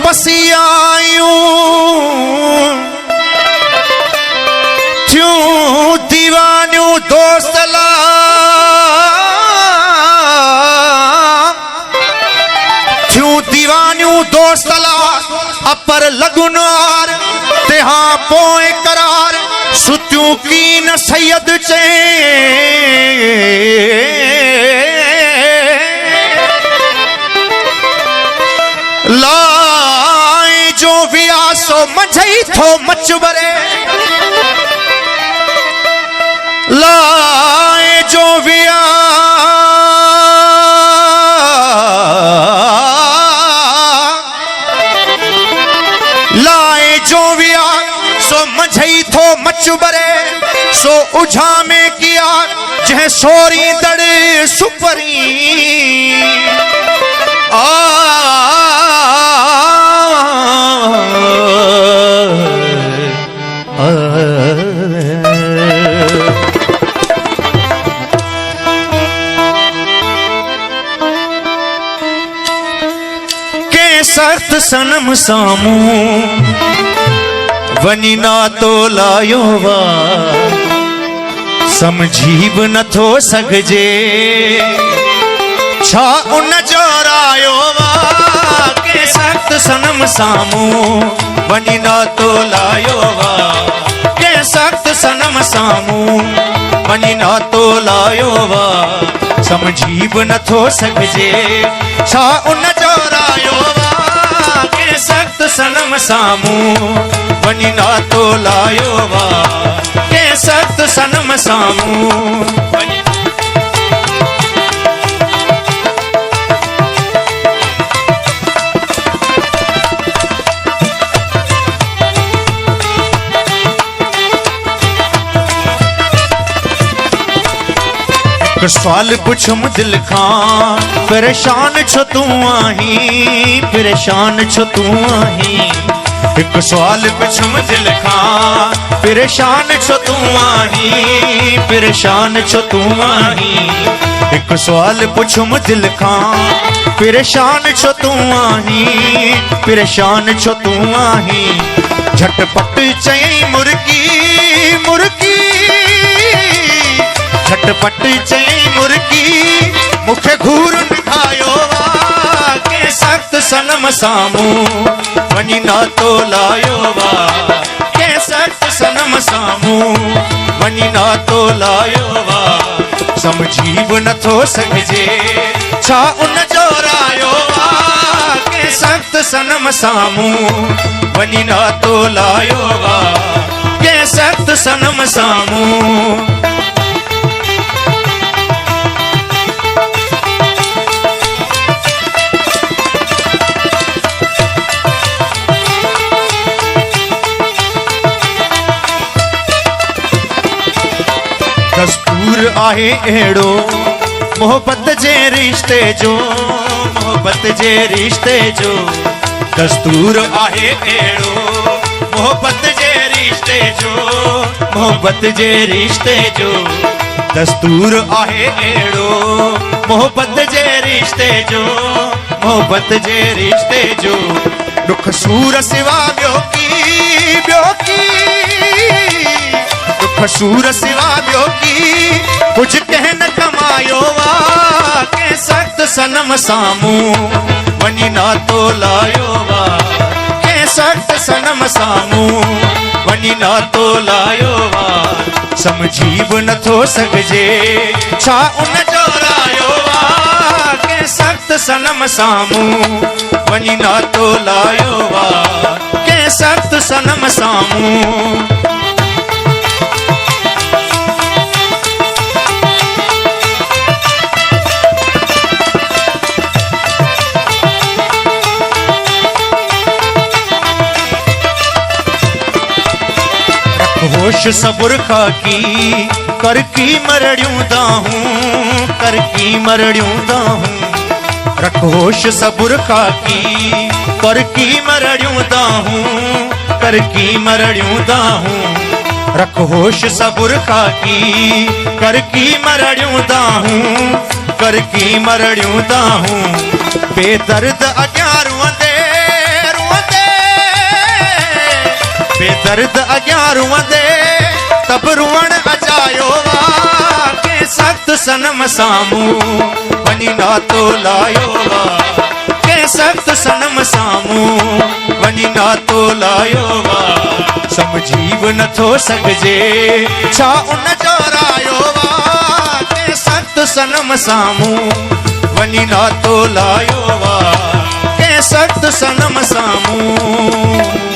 पसियायूं क्यों दीवानियों दोस्तला क्यों दीवानियों दोस्तला अपर लगुनार तेहा पोए करार सुत्यूं की न सैयद चे लाए जो वियासो मझई थो मचवरे लाए जो विया लाए जो विया सो मझई थो मचवरे सो उझा में किया जह सोरी दड़ सुपरी के सख्त सनम सामू वनी ना तो लायो वा समझी भी न थो सघजे छा उन जो रायो वा के सख्त सनम सामू वनी ना तो लायो वा के सख्त सनम सामू वनी ना तो लायो वा समझी भी न थो सघजे छा उन जो रायो वा के सख्त सनम सामू वनी ना तो लायो वा के सख्त सनम सामू वनी सवाल पुछम दिल खां परेशान छो तू आहीं परेशान छो तू आहीं एक सवाल पुछम दिल खां परेशान छो तू आहीं परेशान छो तू आहीं एक सवाल पुछम दिल खां परेशान छो तू आहीं परेशान छो तू आहीं झटपट चई मुर्गी मुर्गी झटपट चई मुर्गी मुखे घूरन खायो वा के सख्त सनम सामू वनी ना तो लायो वा के सख्त सनम सामू वनी ना तो लायो वा समझी भी न थो सघजे छा उन जो रायो वा के सख्त सनम सामू वनी ना तो लायो वा के सख्त सनम सामू दस्तूर आहे एड़ो मोहब्बत जे रिश्ते जो मोहब्बत जे रिश्ते जो दस्तूर आहे एड़ो मोहब्बत जे रिश्ते जो मोहब्बत जे रिश्ते जो दस्तूर आहे एड़ो मोहब्बत जे रिश्ते जो मोहब्बत जे रिश्ते जो दुख सूर सिवा ॿियो की दुख सूर सिवा ॿियो की कुछ कह न कमायो वा के सख्त सनम सामू वञी नातो लायो वार कंहिं सख़्त सनम साम्हूं वञी नातो लायो वार समझी बि नथो सघिजे छा उन जो रायो वार कंहिं सख़्त सनम साम्हूं वञी नातो लायो वार कंहिं सख़्त सनम साम्हूं होश सबुर खाकी कर की मरड़ियूं दाहूं कर की मरड़ियूं दाहूं रख होश सबुर खाकी कर की मरड़ियूं दाहूं कर की मरड़ियूं दाहूं रख होश सबुर खाकी कर की मरड़ियूं दाहूं कर की मरड़ियूं दाहूं बेदर्द अॻियां रुअंदे बेदर्द अॻियां रुअंदे तब रुअण अचायो वार कंहिं सख़्त सनम साम्हूं वञी नातो लायो वार कंहिं सख़्त सनम साम्हूं वञी नातो लायो वार समझी बि नथो सघिजे छा उन जो रायो वार कंहिं सख़्त सनम साम्हूं वञी नातो लायो वार कंहिं सख़्त सनम साम्हूं